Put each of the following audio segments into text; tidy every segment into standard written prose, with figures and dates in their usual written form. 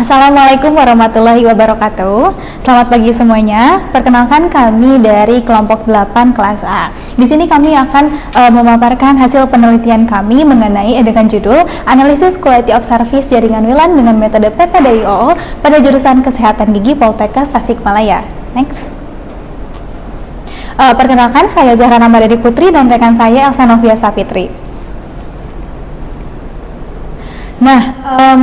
Assalamualaikum warahmatullahi wabarakatuh. Selamat pagi semuanya. Perkenalkan kami dari kelompok 8 kelas A. Di sini kami akan memaparkan hasil penelitian kami mengenai dengan judul Analisis Quality of Service Jaringan WLAN dengan metode PPDIO pada jurusan Kesehatan Gigi Poltekkes Tasikmalaya. Next. Perkenalkan, saya Zahra Namadari Putri dan rekan saya Elsa Novia Sapitri. Nah,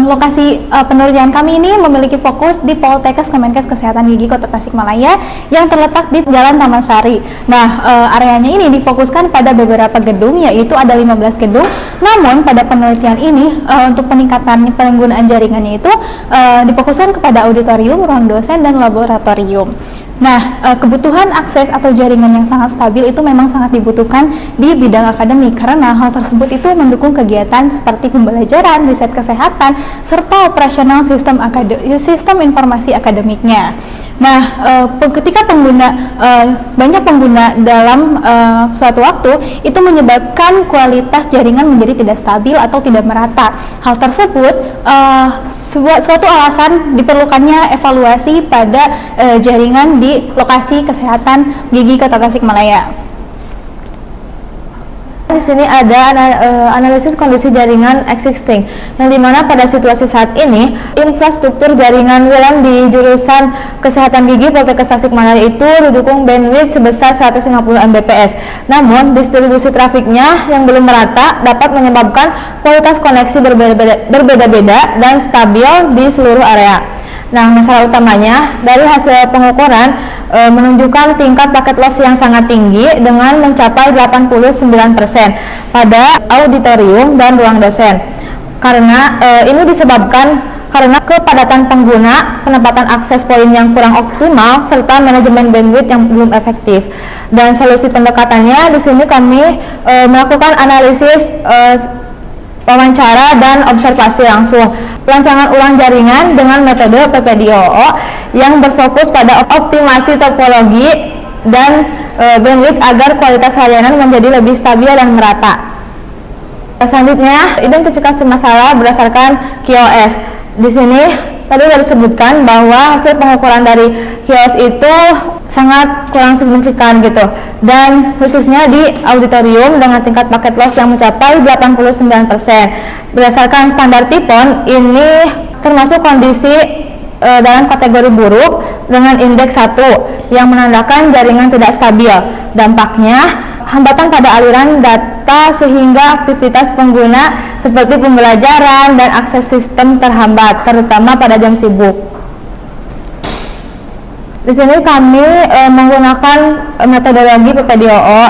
lokasi penelitian kami ini memiliki fokus di Poltekkes Kemenkes Kesehatan Gigi Kota Tasikmalaya yang terletak di Jalan Taman Sari. Nah, areanya ini difokuskan pada beberapa gedung, yaitu ada 15 gedung. Namun pada penelitian ini untuk peningkatan penggunaan jaringannya itu difokuskan kepada auditorium, ruang dosen, dan laboratorium. Nah, kebutuhan akses atau jaringan yang sangat stabil itu memang sangat dibutuhkan di bidang akademik karena hal tersebut itu mendukung kegiatan seperti pembelajaran, riset kesehatan, serta operasional sistem informasi akademiknya. Nah, ketika banyak pengguna dalam suatu waktu itu menyebabkan kualitas jaringan menjadi tidak stabil atau tidak merata. Hal tersebut suatu alasan diperlukannya evaluasi pada jaringan di lokasi kesehatan gigi Kota Tasikmalaya. Di sini ada analisis kondisi jaringan existing, yang dimana pada situasi saat ini infrastruktur jaringan WLAN di jurusan Kesehatan Gigi Poltekkes Tasikmalaya itu didukung bandwidth sebesar 150 Mbps. Namun distribusi trafiknya yang belum merata dapat menyebabkan kualitas koneksi berbeda-beda dan stabil di seluruh area. Nah, masalah utamanya dari hasil pengukuran menunjukkan tingkat paket loss yang sangat tinggi dengan mencapai 89% pada auditorium dan ruang dosen. Karena ini disebabkan karena kepadatan pengguna, penempatan akses poin yang kurang optimal, serta manajemen bandwidth yang belum efektif. Dan solusi pendekatannya di sini kami melakukan analisis wawancara dan observasi langsung, perancangan ulang jaringan dengan metode PPDIO yang berfokus pada optimasi topologi dan bandwidth agar kualitas layanan menjadi lebih stabil dan merata. Selanjutnya, identifikasi masalah berdasarkan QoS. Di sini tadi sudah disebutkan bahwa hasil pengukuran dari QoS itu sangat kurang signifikan gitu, dan khususnya di auditorium dengan tingkat paket loss yang mencapai 89%. Berdasarkan standar TIPON, ini termasuk kondisi dalam kategori buruk dengan indeks 1 yang menandakan jaringan tidak stabil. Dampaknya hambatan pada aliran data sehingga aktivitas pengguna seperti pembelajaran dan akses sistem terhambat, terutama pada jam sibuk. Di sini kami menggunakan metodologi PPDIO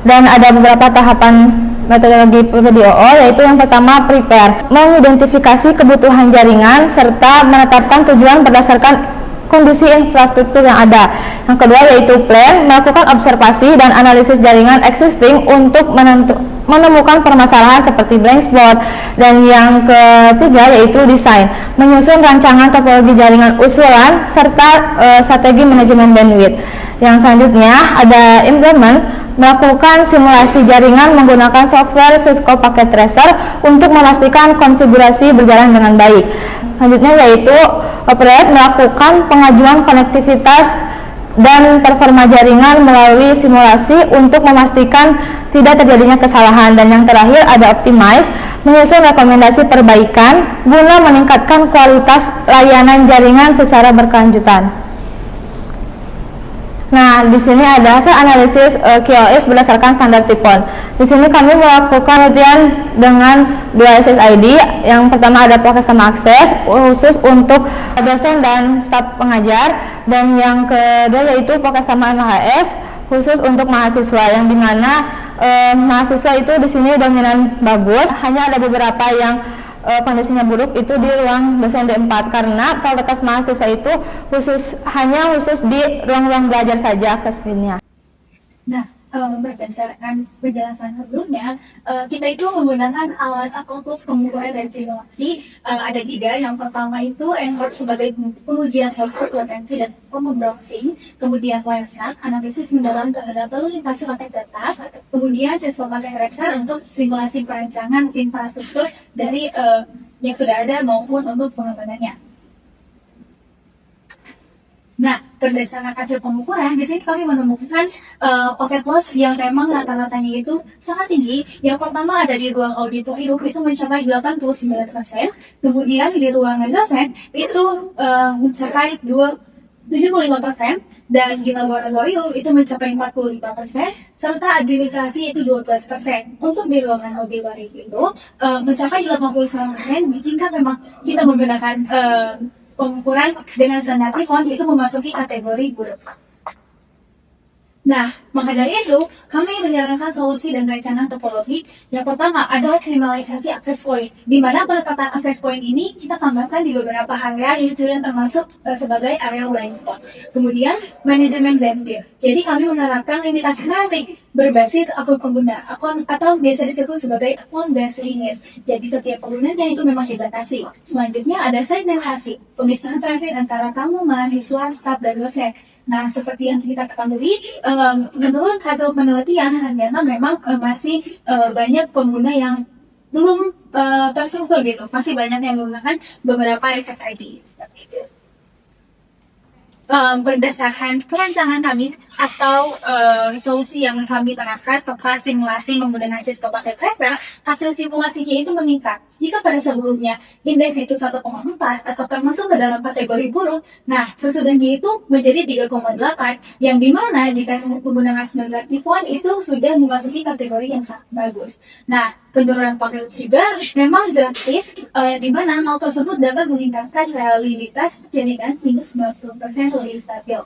dan ada beberapa tahapan metodologi PPDIO, yaitu yang pertama prepare, mengidentifikasi kebutuhan jaringan serta menetapkan tujuan berdasarkan kondisi infrastruktur yang ada. Yang kedua yaitu plan, melakukan observasi dan analisis jaringan existing untuk menemukan permasalahan seperti blind spot. Dan yang ketiga yaitu desain, menyusun rancangan topologi jaringan usulan serta strategi manajemen bandwidth. Yang selanjutnya ada implement, melakukan simulasi jaringan menggunakan software Cisco Packet Tracer untuk memastikan konfigurasi berjalan dengan baik. Selanjutnya yaitu operate, melakukan pengajuan konektivitas dan performa jaringan melalui simulasi untuk memastikan tidak terjadinya kesalahan. Dan yang terakhir ada optimize, menyusun rekomendasi perbaikan guna meningkatkan kualitas layanan jaringan secara berkelanjutan. Nah, di sini ada hasil analisis QoS berdasarkan standar TIPON. Di sini kami melakukan penelitian dengan 2 SSID. Yang pertama ada Poltekkes sama akses khusus untuk dosen dan staf pengajar, dan yang kedua yaitu Poltekkes sama MHS khusus untuk mahasiswa, yang dimana mahasiswa itu di sini dominan bagus, hanya ada beberapa yang kondisinya buruk itu di ruang dosen D4 karena Poltekkes mahasiswa itu hanya khusus di ruang-ruang belajar saja akses pinnya. Nah, berdasarkan penjelasan sebelumnya, kita itu menggunakan alat atau tools pengukuran dan simulasi. Ada 3. Yang pertama itu ENCODE sebagai pengujian output latensi dan browsing, kemudian WireSat, analisis mendalam terhadap lalu lintas paket data, kemudian Cisco Packet Tracer untuk simulasi perancangan infrastruktur dari yang sudah ada maupun untuk pengembangannya. Nah, berdasarkan hasil pengukuran, di sini kami menemukan pocket loss yang memang rata-ratanya itu sangat tinggi. Yang pertama ada di ruang auditorium itu mencapai 89%, kemudian di ruangan dosen itu mencapai 75%, dan di laboratorium itu mencapai 45%, serta administrasi itu 12%. Untuk di ruangan auditorium itu mencapai 89% jika memang kita menggunakan pengukuran dengan standar Tifon itu memasuki kategori buruk. Nah, maka dari itu, kami menyarankan solusi dan rencana topologi. Yang pertama adalah kriminalisasi akses point, di mana penetapan akses point ini kita tambahkan di beberapa area yang sudah termasuk sebagai area blind spot. Kemudian, manajemen bandwidth. Jadi kami menerapkan limitasi traffic berbasis akun pengguna, atau biasa disebut sebagai akun based limit. Jadi setiap penggunanya itu memang dibatasi. Selanjutnya ada segmentasi, pemisahan traffic antara tamu, mahasiswa, staf, dan dosen. Nah, seperti yang kita ketahui, menurut hasil penelitian, ternyata memang masih banyak pengguna yang belum terstruktur gitu. Masih banyak yang menggunakan beberapa SSID seperti itu. Berdasarkan perancangan kami atau solusi yang kami terapkan setelah simulasi menggunakan sistem pakai cluster, hasil simulasinya itu meningkat. Jika pada sebelumnya indeks itu 1,4 atau termasuk ke dalam kategori buruk, nah sesudahnya itu menjadi 3,8, yang dimana jika menggunakan standar Tifon itu sudah memasuki kategori yang sangat bagus. Nah, penurunan paket juga memang gratis, di mana hal tersebut dapat meningkatkan reliabilitas jaringan hingga 90% lebih stabil.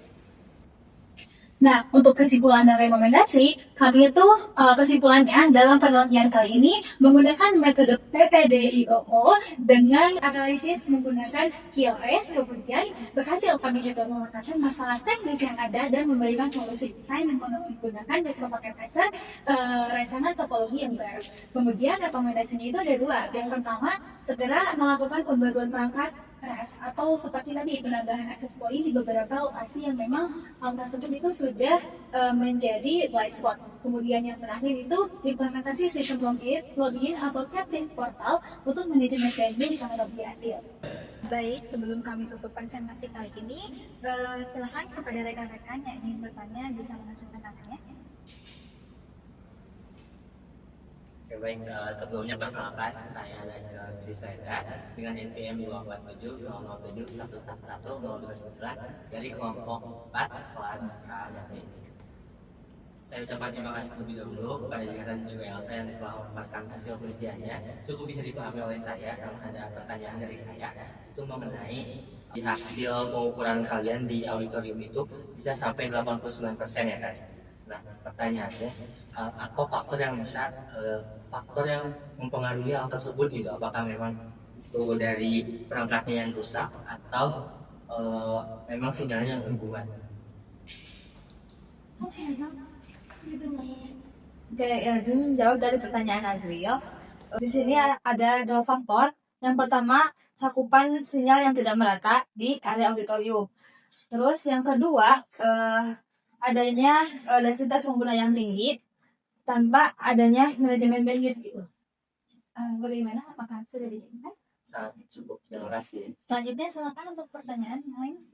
Nah, untuk kesimpulan dan rekomendasi, kami itu kesimpulannya dalam penelitian kali ini menggunakan metode PPDIOO dengan analisis menggunakan QoS, kemudian berhasil kami juga memetakan masalah teknis yang ada dan memberikan solusi desain yang menggunakan dasar paket tracer rancangan topologi yang baru. Kemudian rekomendasinya itu ada dua. Yang pertama, segera melakukan pembaruan perangkat atau seperti tadi penambahan akses point di beberapa lokasi yang memang hal tersebut itu sudah menjadi blind spot. Kemudian yang terakhir itu implementasi sistem login atau captive portal untuk manajemen bandwidth yang lebih adil. Baik, sebelum kami tutup presentasi kali ini, silakan kepada rekan-rekan yang ingin bertanya bisa mengajukan tangannya. Baik, sebelumnya perkenalkan saya Najwa Siswenda dengan NPM 247-007-111-029 dari kelompok 4 kelas A dan B. Saya ucapkan terima kasih lebih dahulu kepada Jakarta dan juga Elsa yang telah melepaskan hasil penelitiannya. Cukup bisa dipahami oleh saya kalau ada pertanyaan dari saya itu mengenai hasil pengukuran kalian di auditorium itu bisa sampai 89% ya kan? Nah, pertanyaannya, apa faktor yang besar, faktor yang mempengaruhi hal tersebut gitu? Apakah memang itu dari perangkatnya yang rusak atau memang sinyalnya yang kuat? Oke, izin jawab dari pertanyaan Azriel. Di sini ada dua faktor. Yang pertama, cakupan sinyal yang tidak merata di area auditorium. Terus yang kedua, adanya densitas pengguna yang tinggi tanpa adanya manajemen bandwidth gitu. Bagaimana? Apakah sudah dijawab? Sangat cukup, terima kasih. Selanjutnya silakan untuk pertanyaan yang lain.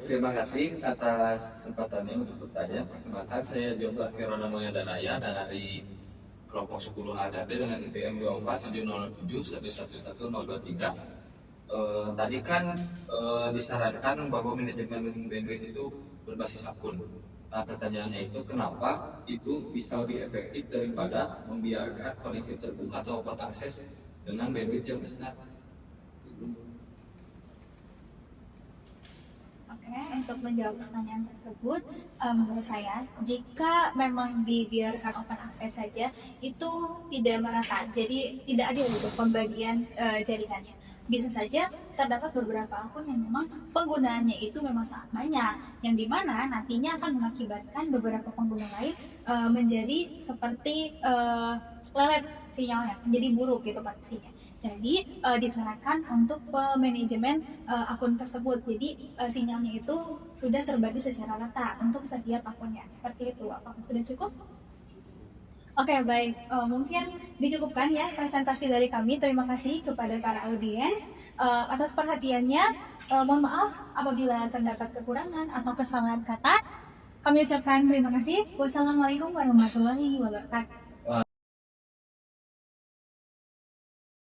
Terima kasih atas kesempatannya untuk bertanya. Perkenalkan, saya Jombang Heronamo Danaya dari kelompok 10 ADB dengan NPM 24707111023. Tadi kan disarankan bahwa manajemen bandwidth itu berbasis akun. Nah, pertanyaannya itu kenapa itu bisa lebih efektif daripada membiarkan kondisi terbuka atau open access dengan bandwidth yang besar? Oke, untuk menjawab pertanyaan tersebut, menurut saya, jika memang dibiarkan open access saja, itu tidak merata, jadi tidak adil untuk pembagian jaringannya. Bisa saja terdapat beberapa akun yang memang penggunaannya itu memang sangat banyak, yang dimana nantinya akan mengakibatkan beberapa pengguna lain menjadi seperti lelet sinyalnya, menjadi buruk gitu kondisinya. Jadi disarankan untuk manajemen akun tersebut. Jadi sinyalnya itu sudah terbagi secara rata untuk setiap akunnya. Seperti itu. Apakah sudah cukup? Oke, baik. Mungkin dicukupkan ya presentasi dari kami. Terima kasih kepada para audiens atas perhatiannya. Mohon maaf apabila terdapat kekurangan atau kesalahan kata. Kami ucapkan terima kasih. Wassalamualaikum warahmatullahi wabarakatuh.